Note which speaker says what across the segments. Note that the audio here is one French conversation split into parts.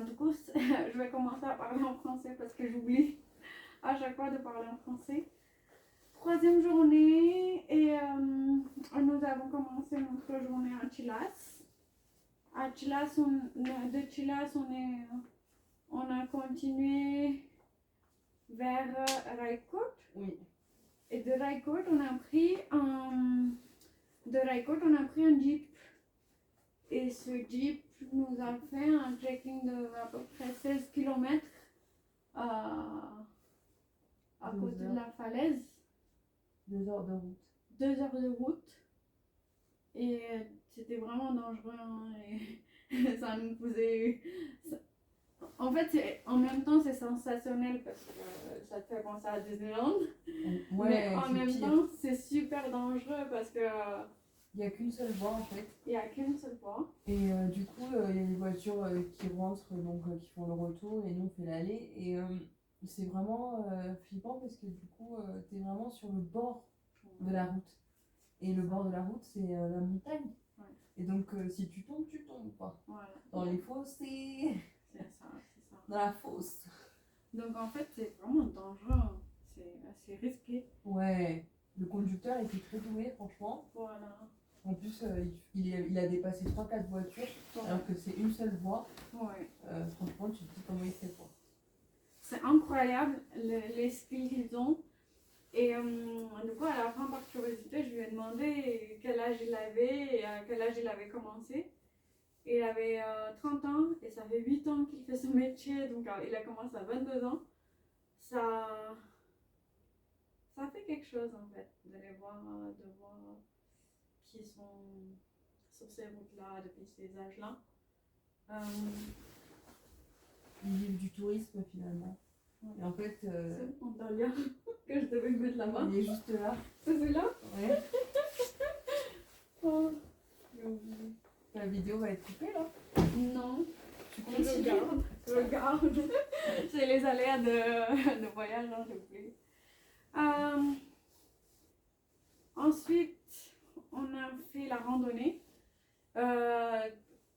Speaker 1: Du coup, je vais commencer à parler en français parce que j'oublie à chaque fois de parler en français. Troisième journée et nous avons commencé notre journée à Chilas. À Chilas, de Chilas, on a continué vers Raikot.
Speaker 2: Oui.
Speaker 1: Et de Raikot, on a pris un jeep. Et ce jeep nous a fait un trekking de à peu près 16 km à côté de la falaise.
Speaker 2: 2 heures de route.
Speaker 1: 2 heures de route. Et c'était vraiment dangereux. Hein, et ça nous faisait. En fait, en même temps, c'est sensationnel parce que ça te fait penser à Disneyland.
Speaker 2: Ouais,
Speaker 1: mais en même temps, c'est super dangereux parce que.
Speaker 2: Il n'y a qu'une seule voie en fait.
Speaker 1: Il n'y a qu'une seule voie.
Speaker 2: Et du coup, il y a des voitures qui rentrent, donc qui font le retour et nous on fait l'aller. Et c'est vraiment flippant parce que du coup, tu es vraiment sur le bord de la route. Et le bord de la route, c'est la montagne.
Speaker 1: Ouais.
Speaker 2: Et donc, si tu tombes quoi.
Speaker 1: Voilà.
Speaker 2: Dans les fossés.
Speaker 1: C'est ça.
Speaker 2: Dans la fosse.
Speaker 1: Donc en fait, c'est vraiment dangereux. C'est assez risqué.
Speaker 2: Ouais. Le conducteur était très doué, franchement.
Speaker 1: Voilà.
Speaker 2: En plus, il a dépassé 3-4 voitures, alors que c'est une seule voie.
Speaker 1: Ouais.
Speaker 2: Franchement, tu te dis comment il fait quoi.
Speaker 1: C'est incroyable les skills qu'ils ont. Et du coup, à la fin, par curiosité, je lui ai demandé quel âge il avait et à quel âge il avait commencé. Et il avait 30 ans et ça fait 8 ans qu'il fait ce métier. Donc il a commencé à 22 ans. Ça fait quelque chose en fait, de les voir, de voir qui sont sur ces routes-là depuis ces âges-là.
Speaker 2: Ils vivent du tourisme finalement. Ouais. Et en fait.
Speaker 1: C'est mon Dahlia que je devais mettre là-bas.
Speaker 2: Il est juste là.
Speaker 1: C'est celui-là?
Speaker 2: Ouais.
Speaker 1: Oh.
Speaker 2: La vidéo va être coupée là?
Speaker 1: Non. Je regarde. C'est les aléas de voyage, hein, j'oublie. Ensuite, on a fait la randonnée.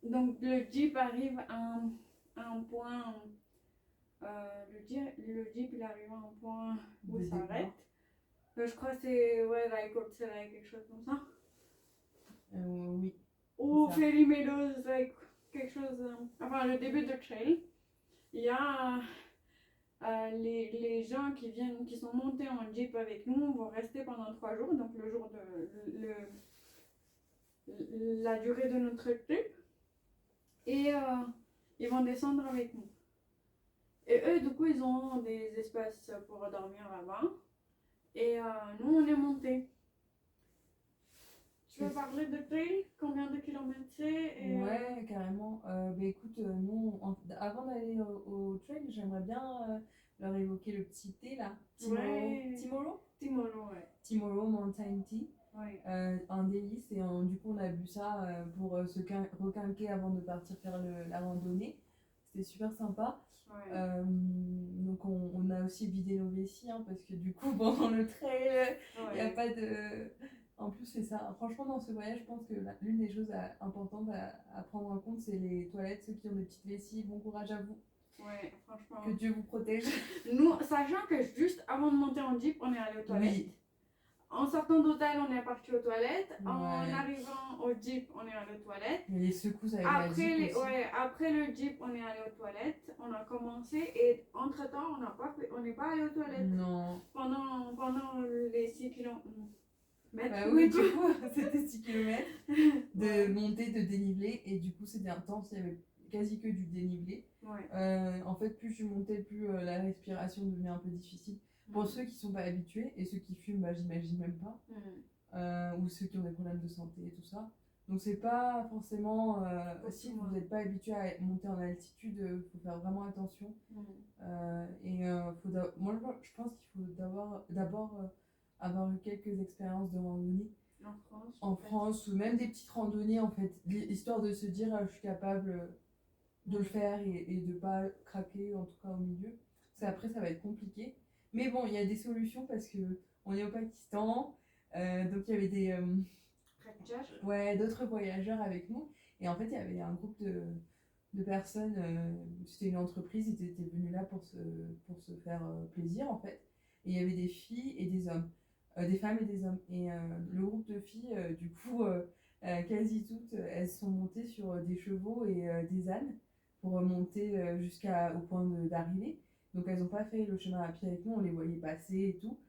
Speaker 1: Donc le jeep arrive à un point. Le jeep il arrive à un point où il s'arrête. Je crois que c'est Raikot, c'est quelque chose comme ça.
Speaker 2: Oui.
Speaker 1: Ou Fairy Meadows, quelque chose. Enfin, le début de trail. Il y a les gens qui sont montés en jeep avec nous vont rester pendant 3 jours, donc le jour de la durée de notre trip. Et ils vont descendre avec nous. Et eux, du coup, ils ont des espaces pour dormir là-bas. Et nous, on est montés. Tu veux parler de trail? Combien de kilomètres c'est?
Speaker 2: Ouais, carrément. Écoute, nous, avant d'aller au trail, j'aimerais bien leur évoquer le petit thé là. Tomorrow,
Speaker 1: ouais.
Speaker 2: Tomorrow Mountain Tea.
Speaker 1: Ouais.
Speaker 2: Un délice. Et du coup, on a bu ça pour se requinquer avant de partir faire la randonnée. C'était super sympa.
Speaker 1: Ouais.
Speaker 2: Donc, on a aussi vidé nos vessies hein, parce que du coup, pendant le trail, il n'y a pas de. En plus, c'est ça. Franchement, dans ce voyage, je pense que l'une des choses importantes à prendre en compte, c'est les toilettes. Ceux qui ont des petites vessies, bon courage à vous.
Speaker 1: Ouais, franchement.
Speaker 2: Que Dieu vous protège.
Speaker 1: Nous, sachant que juste avant de monter en jeep, on est allé aux toilettes. Oui. En sortant d'hôtel, on est parti aux toilettes. Ouais. En arrivant au jeep, on est allé aux toilettes.
Speaker 2: Mais les secousses avec la jeep aussi.
Speaker 1: Après le jeep, on est allé aux toilettes. On a commencé et entre-temps, on n'est pas allé aux toilettes.
Speaker 2: Non.
Speaker 1: Pendant les 6 km.
Speaker 2: Oui, du coup, c'était 6 km de montée, de dénivelé. Et du coup, c'était intense. Il y avait quasi que du dénivelé. Ouais. En fait, plus je montais, plus la respiration devenait un peu difficile. Pour ceux qui ne sont pas habitués et ceux qui fument, j'imagine même pas. Ou ceux qui ont des problèmes de santé et tout ça. Donc, c'est pas forcément. Si vous n'êtes pas habitué à monter en altitude, il faut faire vraiment attention. Moi, je pense qu'il faut d'abord avoir eu quelques expériences de randonnée en France ou même des petites randonnées en fait, histoire de se dire je suis capable de le faire et de pas craquer en tout cas au milieu. Parce qu'après ça va être compliqué. Mais bon, il y a des solutions parce que on est au Pakistan, donc il y avait d'autres voyageurs avec nous et en fait il y avait un groupe de personnes, c'était une entreprise, ils étaient venus là pour se faire plaisir en fait. Et il y avait des filles et des hommes, des femmes et des hommes. Et le groupe de filles, du coup, quasi toutes, elles sont montées sur des chevaux et des ânes pour monter jusqu'au point d'arrivée. Donc elles n'ont pas fait le chemin à pied avec nous, on les voyait passer et tout.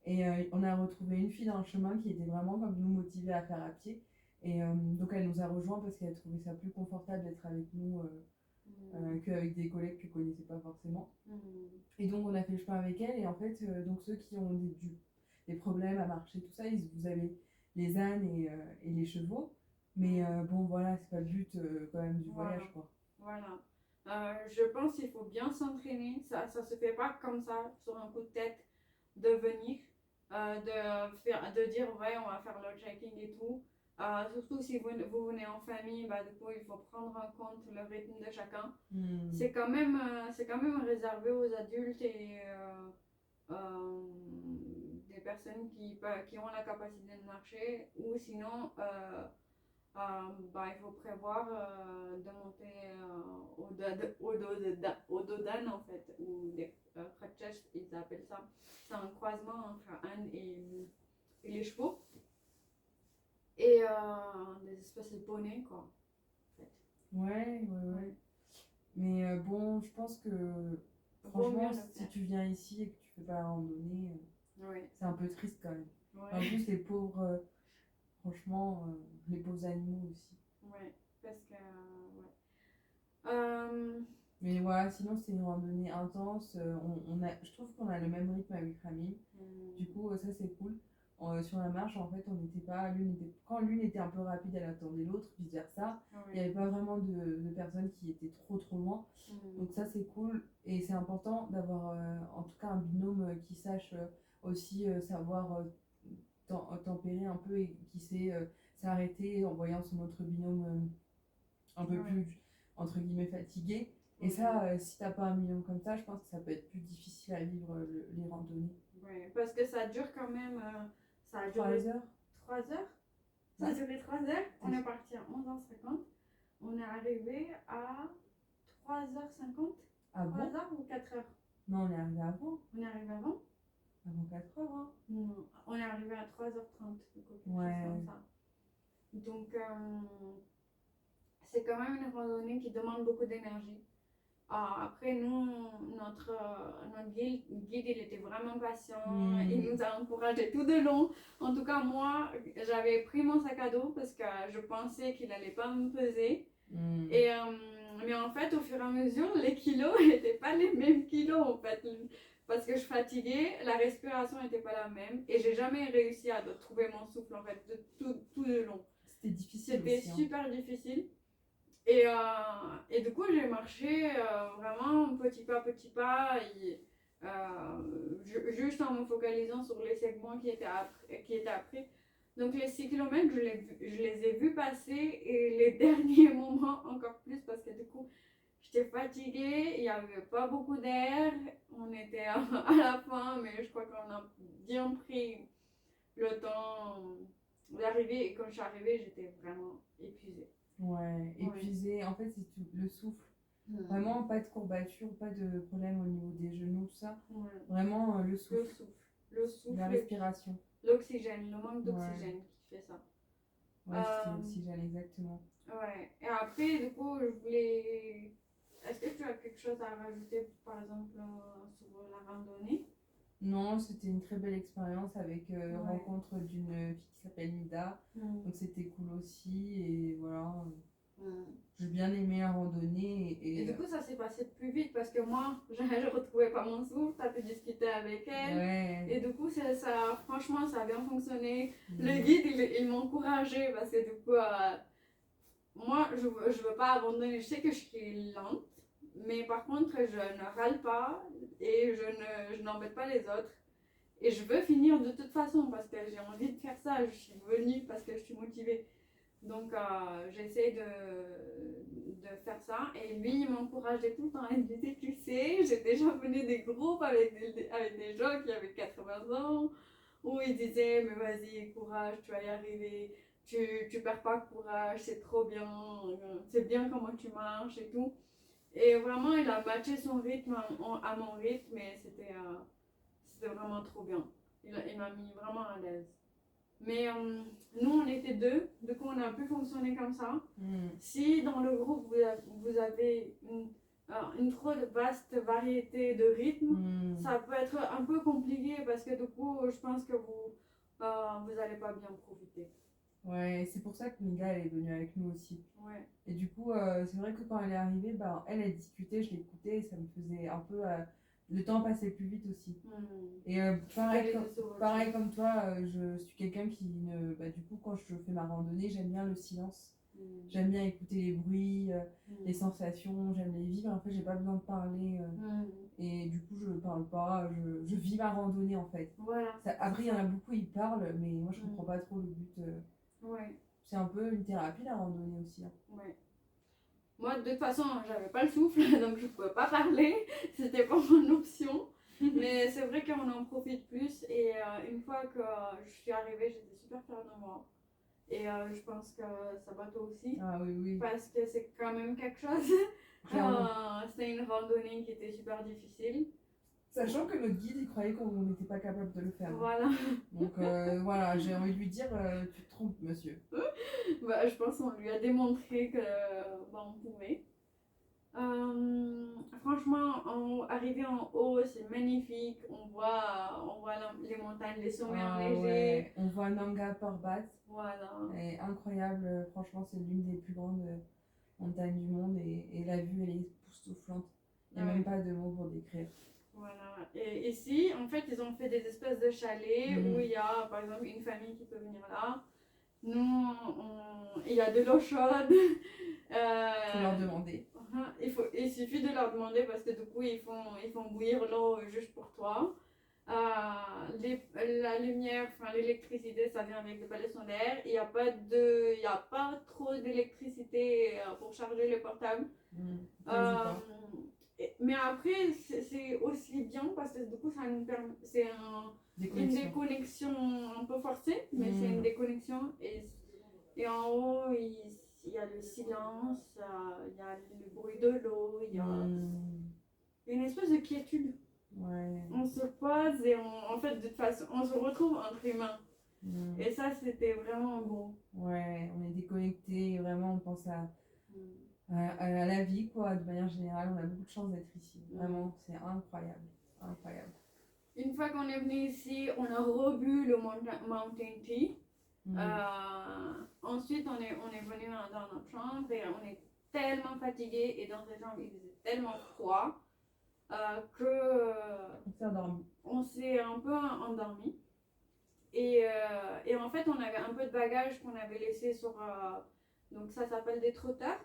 Speaker 2: Et on a retrouvé une fille dans le chemin qui était vraiment comme nous motivée à faire à pied. Et donc elle nous a rejoints parce qu'elle trouvait ça plus confortable d'être avec nous qu'avec des collègues qu'elle ne connaissait pas forcément. Et donc on a fait le chemin avec elle. Et en fait, donc ceux qui ont des problèmes à marcher, tout ça, vous avez les ânes et les chevaux. Mais bon, voilà, c'est pas le but quand même du voyage, quoi.
Speaker 1: Voilà. Je pense qu'il faut bien s'entraîner. Ça se fait pas comme ça, sur un coup de tête, de venir, de dire, ouais, on va faire le trekking et tout. Surtout si vous venez en famille, bah, du coup, il faut prendre en compte le rythme de chacun. C'est quand même réservé aux adultes et des personnes qui ont la capacité de marcher, ou sinon, bah, il faut prévoir de monter au dos d'âne en fait, ou des crutches, ils appellent ça. C'est un croisement entre âne et les chevaux. Et des espèces de poneys, quoi. En fait.
Speaker 2: Ouais. Mais bon, je pense que franchement, si tu viens ici et que tu fais pas la randonnée, c'est un peu triste quand même. Ouais. En plus, les pauvres, franchement, les pauvres animaux aussi.
Speaker 1: Ouais, parce que.
Speaker 2: Mais voilà, sinon c'est une randonnée intense. Je trouve qu'on a le même rythme avec Rami. Du coup, ça c'est cool. Sur la marche, en fait, on n'était pas. Quand l'une était un peu rapide, elle attendait l'autre, vice versa. Il n'y avait pas vraiment de personnes qui étaient trop loin. Donc, ça c'est cool. Et c'est important d'avoir en tout cas un binôme qui sache aussi savoir tempérer un peu et qui sait s'arrêter en voyant son autre binôme un peu plus, entre guillemets, fatigué. Et ça, si t'as pas un binôme comme ça, je pense que ça peut être plus difficile à vivre les randonnées.
Speaker 1: Ouais, parce que ça dure quand même. Ça a
Speaker 2: 3
Speaker 1: duré
Speaker 2: heures.
Speaker 1: 3 heures. Ça a duré 3 heures. On est parti à 11h50. On est arrivé à 3h50.
Speaker 2: Ah
Speaker 1: 3
Speaker 2: bon?
Speaker 1: heures ou 4h?
Speaker 2: Non, on est arrivé avant.
Speaker 1: On est arrivé avant?
Speaker 2: Avant 4 heures, hein?
Speaker 1: Non, on est arrivé à 3h30.
Speaker 2: Ouais.
Speaker 1: Comme ça. Donc, c'est quand même une randonnée qui demande beaucoup d'énergie. Après, nous, notre guide, il était vraiment patient. Il nous a encouragés tout de long. En tout cas, moi, j'avais pris mon sac à dos parce que je pensais qu'il n'allait pas me peser. Et, mais en fait, au fur et à mesure, les kilos n'étaient pas les mêmes kilos, en fait. Parce que je fatiguais, la respiration n'était pas la même. Et j'ai jamais réussi à trouver mon souffle, en fait, tout de long.
Speaker 2: C'était difficile.
Speaker 1: C'était super difficile. Et du coup, j'ai marché vraiment petit pas, juste en me focalisant sur les segments qui étaient après. Donc les 6 km, je les ai vus passer, et les derniers moments encore plus, parce que du coup, j'étais fatiguée, il n'y avait pas beaucoup d'air, on était à la fin, mais je crois qu'on a bien pris le temps d'arriver, et quand je suis arrivée, j'étais vraiment épuisée.
Speaker 2: Ouais, épuisé. En fait, c'est le souffle. Vraiment, pas de courbature, pas de problème au niveau des genoux, tout ça. Vraiment, le souffle.
Speaker 1: Le souffle.
Speaker 2: La respiration.
Speaker 1: L'oxygène, le manque d'oxygène qui fait ça.
Speaker 2: Ouais, c'était l'oxygène, exactement.
Speaker 1: Ouais, et après, du coup, je voulais. Est-ce que tu as quelque chose à rajouter, par exemple, sur la randonnée?
Speaker 2: Non, c'était une très belle expérience avec rencontre d'une fille qui s'appelle Nida. Donc c'était cool aussi. Et voilà. J'ai bien aimé la randonnée. Et
Speaker 1: du coup, ça s'est passé plus vite parce que moi, je ne retrouvais pas mon souffle. Tu as pu discuter avec elle.
Speaker 2: Ouais.
Speaker 1: Et du coup, franchement, ça a bien fonctionné. Le guide, il m'encourageait parce que du coup, moi, je veux pas abandonner. Je sais que je suis lente. Mais par contre, je ne râle pas et je n'embête pas les autres. Et je veux finir de toute façon parce que j'ai envie de faire ça. Je suis venue parce que je suis motivée. Donc, j'essaie de faire ça. Et lui, il m'encourageait tout le temps. Il me disait, tu sais, j'ai déjà mené des groupes avec des gens qui avaient 80 ans, où il disait, mais vas-y, courage, tu vas y arriver. Tu perds pas courage, c'est trop bien. c'est bien comment tu marches et tout. Et vraiment, il a matché son rythme à mon rythme et c'était vraiment trop bien. Il m'a mis vraiment à l'aise. Mais nous, on était deux, du coup, on a pu fonctionner comme ça. Si dans le groupe, vous avez une trop de vaste variété de rythmes, ça peut être un peu compliqué parce que du coup, je pense que vous allez pas bien profiter.
Speaker 2: Ouais, c'est pour ça que Miga elle est venue avec nous aussi.
Speaker 1: Ouais.
Speaker 2: Et du coup, c'est vrai que quand elle est arrivée, bah, elle discutait, je l'écoutais et ça me faisait un peu. Le temps passait plus vite aussi. Et pareil comme toi, je suis quelqu'un qui ne. Bah, du coup, quand je fais ma randonnée, j'aime bien le silence. J'aime bien écouter les bruits, les sensations, j'aime les vivre. En fait, j'ai pas besoin de parler. Et du coup, je parle pas, je vis ma randonnée en fait.
Speaker 1: Voilà.
Speaker 2: Après, il y en a beaucoup, ils parlent, mais moi, je comprends pas trop le but.
Speaker 1: Ouais.
Speaker 2: C'est un peu une thérapie la randonnée aussi. Hein.
Speaker 1: Ouais. Moi, de toute façon, j'avais pas le souffle, donc je pouvais pas parler. C'était pas mon option. Mais c'est vrai qu'on en profite plus. Et une fois que je suis arrivée, j'étais super fière de moi. Et je pense que ça va toi aussi.
Speaker 2: Ah oui, oui.
Speaker 1: Parce que c'est quand même quelque chose. C'était une randonnée qui était super difficile.
Speaker 2: Sachant que notre guide, il croyait qu'on n'était pas capable de le faire.
Speaker 1: Voilà.
Speaker 2: Donc voilà, j'ai envie de lui dire, tu te trompes, monsieur.
Speaker 1: Bah, je pense qu'on lui a démontré que on pouvait. Franchement, arriver en haut, c'est magnifique. On voit les montagnes, les sommets enneigés. Ouais.
Speaker 2: On voit Nanga Parbat.
Speaker 1: Voilà.
Speaker 2: C'est incroyable. Franchement, c'est l'une des plus grandes montagnes du monde et la vue, elle est époustouflante. Il n'y a même pas de mots pour décrire.
Speaker 1: Voilà. Et ici, en fait, ils ont fait des espèces de chalets où il y a, par exemple, une famille qui peut venir là. Nous, il y a de l'eau chaude.
Speaker 2: Faut leur demander.
Speaker 1: Il suffit de leur demander parce que du coup, ils font bouillir l'eau juste pour toi. La lumière, enfin l'électricité, ça vient avec le palais solaire. Il n'y a pas trop d'électricité pour charger le portable. Mais après, c'est aussi bien parce que du coup, ça nous permet, une déconnexion un peu forcée, mais c'est une déconnexion. Et en haut, il y a le silence, il y a le bruit de l'eau, il y a une espèce de quiétude.
Speaker 2: Ouais.
Speaker 1: On se pose et en fait, de toute façon, on se retrouve entre humains. Et ça, c'était vraiment beau. Ouais,
Speaker 2: on est déconnecté, vraiment, on pense à la vie, quoi, de manière générale. On a beaucoup de chance d'être ici. Vraiment, c'est incroyable. Incroyable.
Speaker 1: Une fois qu'on est venu ici, on a rebu le Mountain Tea. Ensuite, on est venu dans notre chambre et on est tellement fatigué et dans cette chambre, il faisait tellement froid que on s'est un peu endormi. Et en fait, on avait un peu de bagages qu'on avait laissé sur. Donc, ça s'appelle des trotteurs.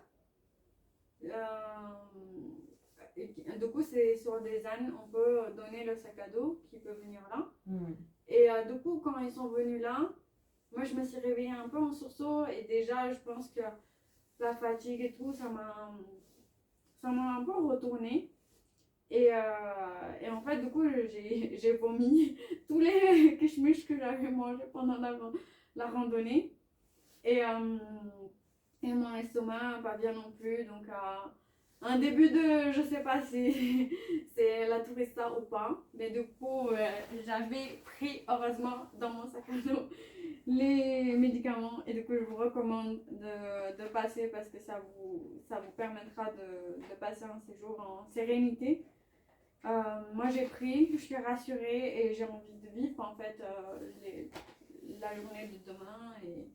Speaker 1: Du coup, c'est sur des ânes, on peut donner le sac à dos qui peut venir là. Et du coup, quand ils sont venus là, moi je me suis réveillée un peu en sursaut et déjà je pense que la fatigue et tout, ça m'a un peu retournée. Et en fait, du coup, j'ai vomi tous les kishmish que j'avais mangés pendant la randonnée. Et mon estomac, pas bien non plus. Donc, un début de, je sais pas si c'est la tourista ou pas. Mais du coup, j'avais pris, heureusement, dans mon sac à dos les médicaments. Et du coup, je vous recommande de passer parce que ça vous permettra de passer un séjour en sérénité. Moi j'ai pris, je suis rassurée et j'ai envie de vivre en fait la journée de demain et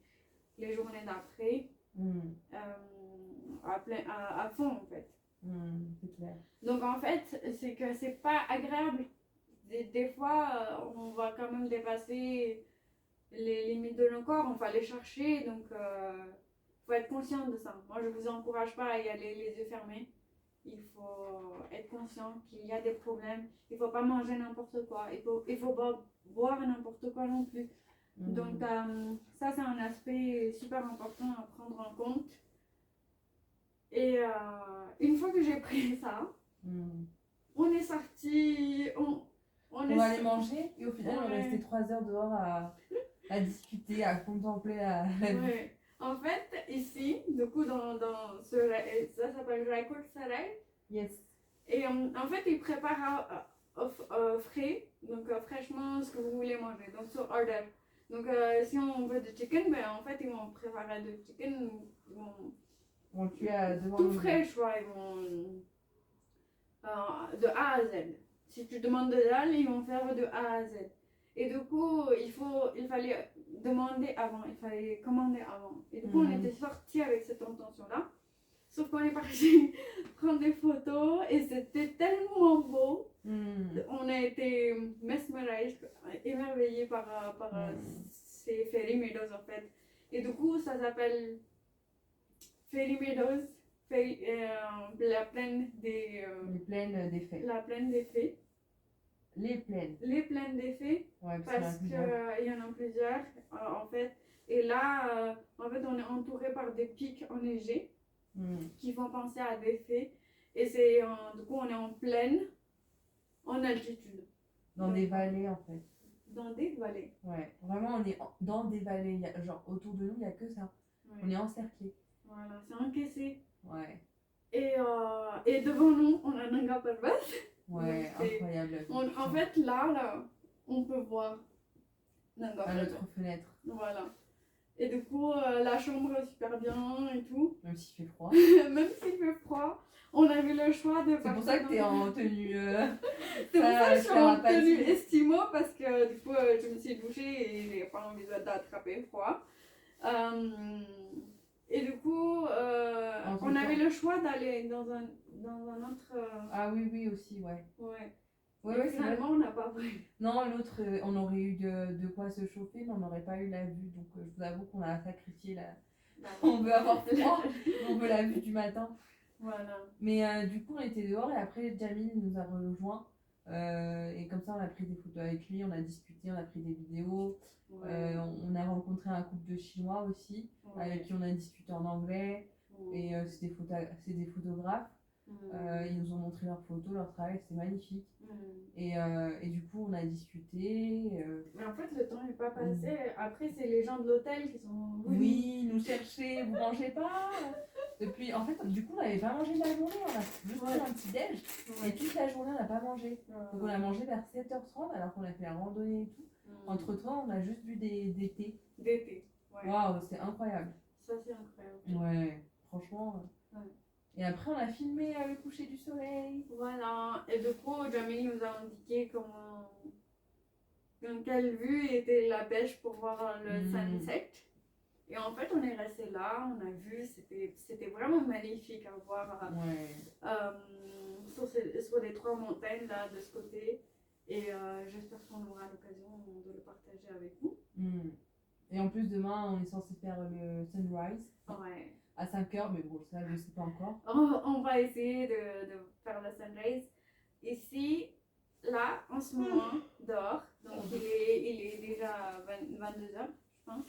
Speaker 1: les journées d'après à fond en fait.
Speaker 2: C'est clair.
Speaker 1: Donc en fait c'est que c'est pas agréable. Des fois on va quand même dépasser les limites de nos corps, on va les chercher donc faut être conscient de ça. Moi je vous encourage pas à y aller les yeux fermés. Il faut être conscient qu'il y a des problèmes. Il ne faut pas manger n'importe quoi. Il faut pas boire n'importe quoi non plus. Donc ça, c'est un aspect super important à prendre en compte. Et une fois que j'ai pris ça, on est sorti.
Speaker 2: On va aller manger et au final, on est resté 3 heures dehors à discuter, à contempler la vie.
Speaker 1: En fait, ici, du coup, dans ça s'appelle Raikot Sarai.
Speaker 2: Yes.
Speaker 1: Et en fait, ils préparent frais, donc fraîchement ce que vous voulez manger, donc sur order. Donc si on veut du chicken, ben en fait ils vont préparer du chicken, ils vont
Speaker 2: Bon, tu as devant
Speaker 1: tout
Speaker 2: nous.
Speaker 1: fraîche, ouais, ils vont de A à Z. Si tu demandes de dalle, ils vont faire de A à Z. Et du coup, il fallait demander avant, il fallait commander avant. Et du coup, on était sortis avec cette intention-là. Sauf qu'on est parti prendre des photos et c'était tellement beau. On a été mesmerised, émerveillés par ces Fairy Meadows en fait. Et du coup, ça s'appelle Fairy Meadows, la plaine des...
Speaker 2: Les plaines des fées.
Speaker 1: La plaine des fées.
Speaker 2: Les plaines.
Speaker 1: Les plaines des fées.
Speaker 2: Ouais,
Speaker 1: parce qu'il y en a plusieurs en fait. Et là, en fait, on est entouré par des pics enneigés. Qui font penser à des fées. Et c'est du coup on est en plaine, en altitude.
Speaker 2: Dans des vallées en fait.
Speaker 1: Dans des vallées.
Speaker 2: Ouais, vraiment on est dans des vallées. Genre autour de nous il n'y a que ça. Ouais. On est encerclé.
Speaker 1: Voilà, c'est encaissé.
Speaker 2: Ouais.
Speaker 1: Et devant nous on a Nanga Parbat.
Speaker 2: Ouais, incroyable.
Speaker 1: En fait là, on peut voir Nanga
Speaker 2: à notre fenêtre.
Speaker 1: Voilà. Et du coup, la chambre est super bien et tout.
Speaker 2: Même s'il fait froid.
Speaker 1: Même s'il fait froid, on avait le choix de...
Speaker 2: C'est pour ça que t'es en tenue...
Speaker 1: C'est pour ça que je suis en tenue Estimo, parce que du coup, je me suis douchée et j'ai pas envie d'attraper froid. Et du coup, on avait le choix d'aller dans un autre...
Speaker 2: Ah oui, aussi, ouais.
Speaker 1: Ouais.
Speaker 2: Ouais,
Speaker 1: finalement, on n'a pas voulu.
Speaker 2: Non, l'autre, on aurait eu de quoi se chauffer, mais on n'aurait pas eu la vue. Donc, je vous avoue qu'on a sacrifié on veut avoir froid, on veut la vue du matin.
Speaker 1: Voilà.
Speaker 2: Mais du coup, on était dehors et après, Jamil nous a rejoints. Et comme ça, on a pris des photos avec lui, on a discuté, on a pris des vidéos. Ouais. On a rencontré un couple de Chinois aussi, avec qui on a discuté en anglais. Et c'est des photographes. Ils nous ont montré leurs photos, leur travail, c'était magnifique. Et du coup, on a discuté.
Speaker 1: Mais en fait, le temps n'est pas passé. Après, c'est les gens de l'hôtel qui sont venus.
Speaker 2: Oui, nous chercher, vous mangez pas. Depuis, en fait, du coup, on n'avait pas mangé de la journée, on a juste pris un petit déj. Et toute la journée, on n'a pas mangé. Donc, on a mangé vers 7h30 alors qu'on a fait la randonnée et tout. Entre temps, on a juste bu des thés.
Speaker 1: Des thés, ouais.
Speaker 2: Waouh, c'est incroyable.
Speaker 1: Ça, c'est incroyable.
Speaker 2: Ouais, franchement. Et après, on a filmé le coucher du soleil.
Speaker 1: Voilà. Et du coup, Jamil nous a indiqué dans quelle vue était la pêche pour voir le sunset. Et en fait, on est resté là, on a vu, c'était vraiment magnifique à voir sur les 3 montagnes là de ce côté. Et j'espère qu'on aura l'occasion de le partager avec vous.
Speaker 2: Et en plus, demain, on est censé faire le sunrise.
Speaker 1: Ouais.
Speaker 2: À 5h, mais bon, ça, je ne sais pas encore.
Speaker 1: On va essayer de faire le sunrise. Ici, là, en ce moment, dehors, donc il est déjà 22h, je pense.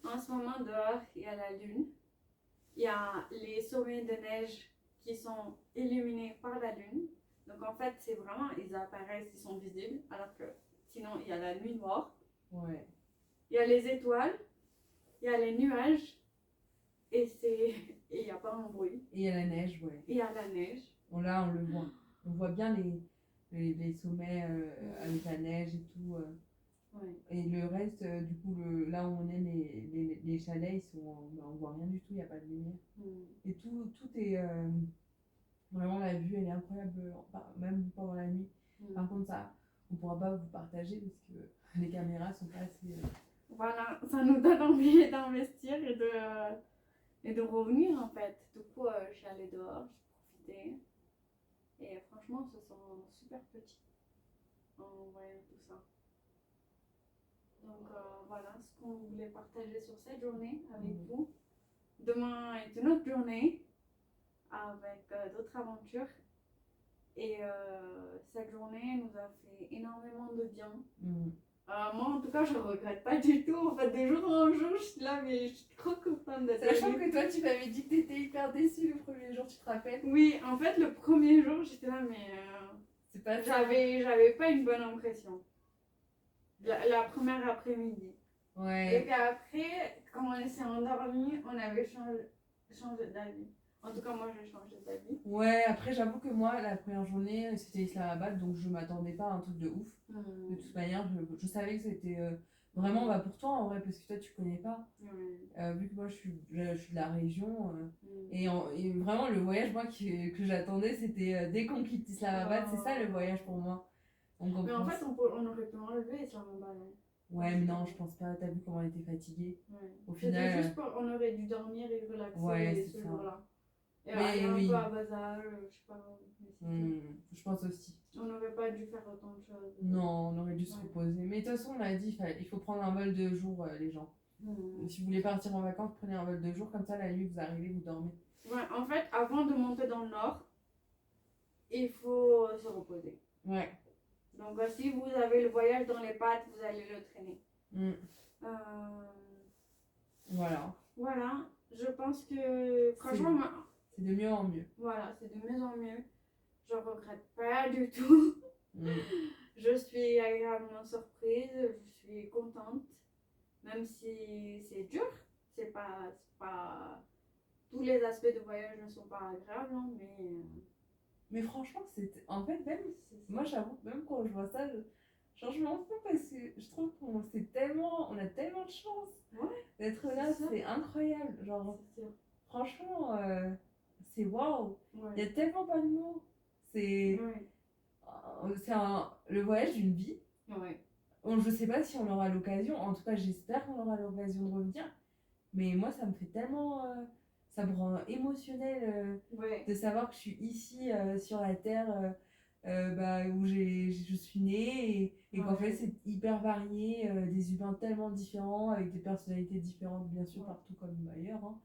Speaker 1: En ce moment, dehors, il y a la lune. Il y a les sommets de neige qui sont illuminés par la lune. Donc en fait, c'est vraiment, ils apparaissent, ils sont visibles, alors que sinon, il y a la nuit noire.
Speaker 2: Ouais.
Speaker 1: Il y a les étoiles, il y a les nuages. Et il n'y a pas un bruit.
Speaker 2: Et il y a la neige, ouais.
Speaker 1: Il y a la neige.
Speaker 2: Là, on le voit. On voit bien les sommets avec la neige et tout. Et le reste, du coup, là où on est, les chalets, on voit rien du tout, il n'y a pas de lumière. Et tout est... vraiment, la vue, elle est incroyable, même pendant la nuit. Par contre, ça, on ne pourra pas vous partager parce que les caméras sont pas assez...
Speaker 1: Voilà, ça nous donne envie d'investir et de revenir en fait. Du coup, je suis allée dehors, j'ai profité. Et franchement, on se sent super petit en voyant tout ça. Donc voilà ce qu'on voulait partager sur cette journée avec vous. Demain est une autre journée avec d'autres aventures. Et cette journée nous a fait énormément de bien. Moi, en tout cas, je ne regrette pas du tout. En fait, de jour en jour, je suis là, mais je suis trop contente d'être là.
Speaker 2: Sachant que toi, tu m'avais dit que tu étais hyper déçue le premier jour, tu te rappelles?
Speaker 1: Oui, en fait, le premier jour, j'étais là, mais
Speaker 2: c'est pas
Speaker 1: j'avais pas une bonne impression. La première après-midi.
Speaker 2: Ouais.
Speaker 1: Et puis après, quand on s'est endormi, on avait changé d'avis. En tout cas, moi, j'ai changé d'avis.
Speaker 2: Ouais, après, j'avoue que moi, la première journée, c'était Islamabad, donc je m'attendais pas à un truc de ouf. De toute manière, je savais que c'était vraiment pour toi, en vrai, parce que toi, tu connais pas. Vu que moi, je suis de la région. Et vraiment, le voyage, moi, que j'attendais, c'était dès qu'on quitte Islamabad, c'est ça le voyage pour moi.
Speaker 1: Mais en fait, on aurait pu enlever Islamabad.
Speaker 2: Ouais, mais non, je pense pas. T'as vu comment on était fatigués. Au
Speaker 1: C'était
Speaker 2: final.
Speaker 1: juste on aurait dû dormir et relaxer
Speaker 2: Ouais,
Speaker 1: ce jour-là. Et
Speaker 2: mais
Speaker 1: aller un
Speaker 2: oui.
Speaker 1: peu à Bazar, je sais pas.
Speaker 2: Je pense aussi.
Speaker 1: On n'aurait pas dû faire autant de choses.
Speaker 2: Non, on aurait dû se reposer. Mais de toute façon, on a dit il faut prendre un vol de jour, les gens. Si vous voulez partir en vacances, prenez un vol de jour, comme ça la nuit vous arrivez, vous dormez.
Speaker 1: Ouais, en fait, avant de monter dans le nord, il faut se reposer.
Speaker 2: Ouais.
Speaker 1: Donc, si vous avez le voyage dans les pattes, vous allez le traîner.
Speaker 2: Voilà.
Speaker 1: Voilà, je pense que franchement,
Speaker 2: c'est de mieux en mieux.
Speaker 1: Voilà, c'est de mieux en mieux. Je regrette pas du tout. Je suis agréablement surprise, je suis contente, même si c'est dur. C'est pas tous les aspects de voyage ne sont pas agréables, hein,
Speaker 2: mais franchement, en fait, même moi j'avoue, même quand je vois ça, je m'en fous parce que je trouve qu'on on a tellement de chance d'être là, c'est incroyable. Genre, franchement, c'est waouh. Il y a tellement pas de mots. C'est le voyage d'une vie. Je sais pas si on aura l'occasion, en tout cas j'espère qu'on aura l'occasion de revenir, mais moi ça me fait tellement ça me rend émotionnel de savoir que je suis ici sur la terre où je suis née et qu'en fait c'est hyper varié, des humains tellement différents avec des personnalités différentes bien sûr partout comme ailleurs, hein.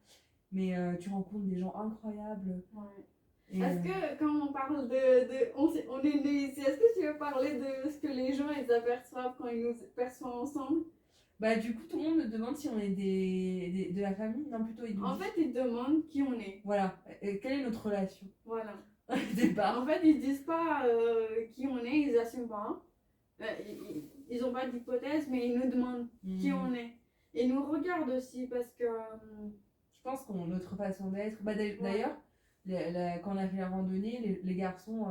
Speaker 2: Mais tu rencontres des gens incroyables.
Speaker 1: Est-ce que quand on parle on est né ici, est-ce que tu veux parler de ce que les gens ils aperçoivent quand ils nous perçoivent ensemble?
Speaker 2: Bah du coup tout le monde me demande si on est de la famille, non plutôt ils nous
Speaker 1: En fait ils demandent qui on est.
Speaker 2: Voilà, quelle est notre relation?
Speaker 1: Voilà.
Speaker 2: Départ.
Speaker 1: En fait ils disent pas qui on est, ils assument pas. Ils ont pas d'hypothèse mais ils nous demandent qui on est. Et ils nous regardent aussi parce que...
Speaker 2: je pense qu'on notre façon d'être... D'ailleurs, quand on a fait la randonnée, les garçons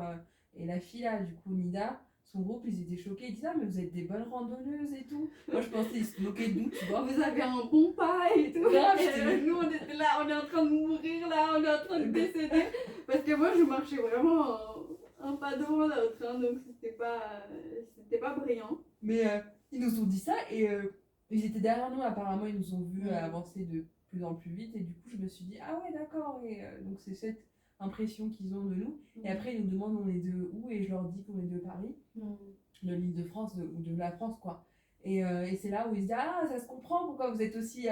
Speaker 2: et la fille là, du coup Nida, son groupe, ils étaient choqués, ils disaient mais vous êtes des bonnes randonneuses et tout. Moi je pensais qu'ils se moquaient de nous, tu vois.
Speaker 1: Vous avez un bon pas et tout. Nous on était là, on est en train de mourir là, on est en train de décéder. Parce que moi je marchais vraiment un pas devant l'autre, hein, donc c'était pas brillant. Mais
Speaker 2: ils nous ont dit ça et ils étaient derrière nous, apparemment ils nous ont vu avancer de plus en plus vite et du coup je me suis dit ah ouais d'accord, et donc c'est cette impression qu'ils ont de nous. Et après ils nous demandent on est de où et je leur dis qu'on est de Paris, de l'Île-de-France ou de la France quoi. Et c'est là où ils se disent ah ça se comprend pourquoi vous êtes aussi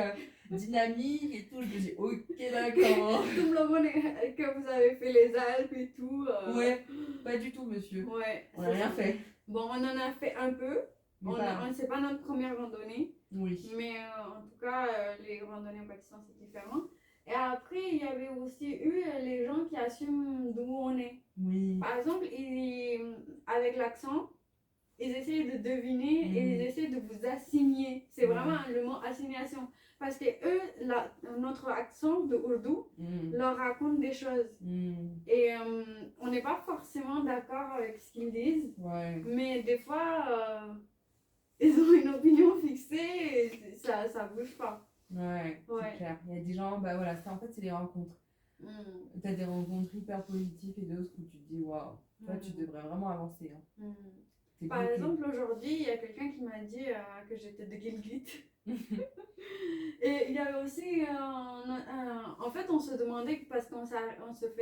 Speaker 2: dynamique et tout. Je me dis ok d'accord.
Speaker 1: Tout le monde que vous avez fait les Alpes et tout.
Speaker 2: Ouais, pas du tout monsieur. Ouais, on n'a rien fait.
Speaker 1: Bon on en a fait un peu. C'est pas notre première randonnée.
Speaker 2: Oui.
Speaker 1: Mais en tout cas les randonnées au Pakistan c'est différent. Et après, il y avait aussi eu les gens qui assument d'où on est.
Speaker 2: Oui.
Speaker 1: Par exemple, avec l'accent, ils essayent de deviner et ils essayent de vous assigner. C'est vraiment le mot assignation. Parce que eux, notre accent de Urdu leur raconte des choses. Et on n'est pas forcément d'accord avec ce qu'ils disent. Mais des fois, ils ont une opinion fixée et ça bouge pas.
Speaker 2: Ouais, c'est clair. Il y a des gens, bah voilà, ça en fait c'est les rencontres. T'as des rencontres hyper positives et d'autres où tu te dis waouh, toi tu devrais vraiment avancer. Hein.
Speaker 1: Par exemple, aujourd'hui, il y a quelqu'un qui m'a dit que j'étais de Gilgit. Et il y avait aussi, en fait, on se demandait, parce qu'on se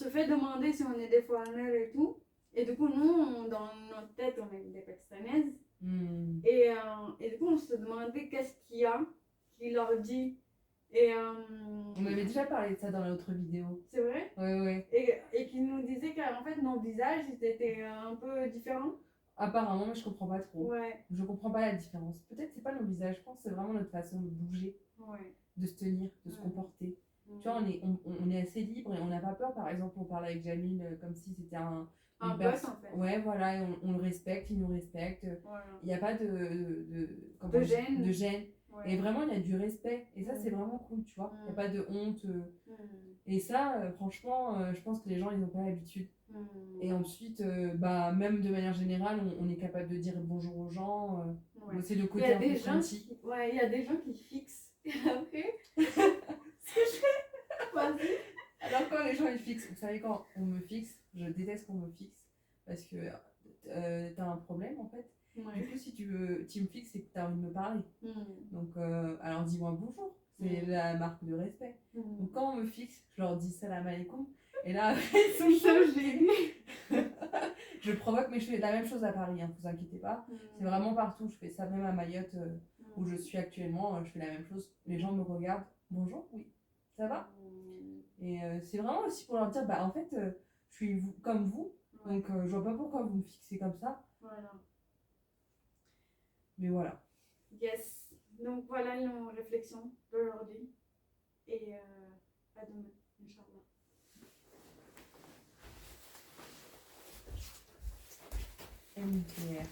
Speaker 1: fait demander si on est des foreigners et tout. Et du coup, nous, dans notre tête, on est des Pakistanaises. Et du coup, on se demandait qu'est-ce qu'il y a qui leur dit. Et
Speaker 2: on avait déjà parlé de ça dans l'autre vidéo.
Speaker 1: C'est vrai?
Speaker 2: Ouais.
Speaker 1: Et qui nous disait qu'en fait, nos visages ils étaient un peu différents.
Speaker 2: Apparemment, mais je comprends pas trop.
Speaker 1: Ouais.
Speaker 2: Je comprends pas la différence. Peut-être c'est pas nos visages, je pense que c'est vraiment notre façon de bouger, de se tenir, de se comporter. Tu vois, on est assez libre et on n'a pas peur. Par exemple, on parle avec Jamil comme si c'était un
Speaker 1: boss en fait.
Speaker 2: Ouais, voilà, on le respecte, il nous respecte. Il n'y a pas de gêne.
Speaker 1: Ouais.
Speaker 2: Et vraiment, il y a du respect. Et ça, c'est vraiment cool, tu vois. Il n'y a pas de honte. Et ça, franchement, je pense que les gens, ils n'ont pas l'habitude. Et ensuite, bah, même de manière générale, on est capable de dire bonjour aux gens. C'est le côté un peu gentil.
Speaker 1: Ouais, il y a des gens qui fixent. Et après, ce que je fais, vas-y.
Speaker 2: Alors quand les gens ils fixent, vous savez quand on me fixe, je déteste qu'on me fixe parce que t'as un problème en fait.
Speaker 1: Ouais.
Speaker 2: Du coup si tu me fixes c'est que t'as envie de me parler. Donc alors dis-moi bonjour, c'est la marque de respect. Donc quand on me fixe, je leur dis salam alaikum et là ils sont choqués. Je provoque mais je fais la même chose à Paris, hein, vous inquiétez pas. C'est vraiment partout, je fais ça même à Mayotte où je suis actuellement, je fais la même chose. Les gens me regardent, bonjour, oui, ça va? Et c'est vraiment aussi pour leur dire, bah en fait, je suis comme vous, donc je vois pas pourquoi vous me fixez comme ça.
Speaker 1: Voilà.
Speaker 2: Mais voilà.
Speaker 1: Yes. Donc voilà nos réflexions d'aujourd'hui. Et à demain, Inch'Allah.
Speaker 2: MDR.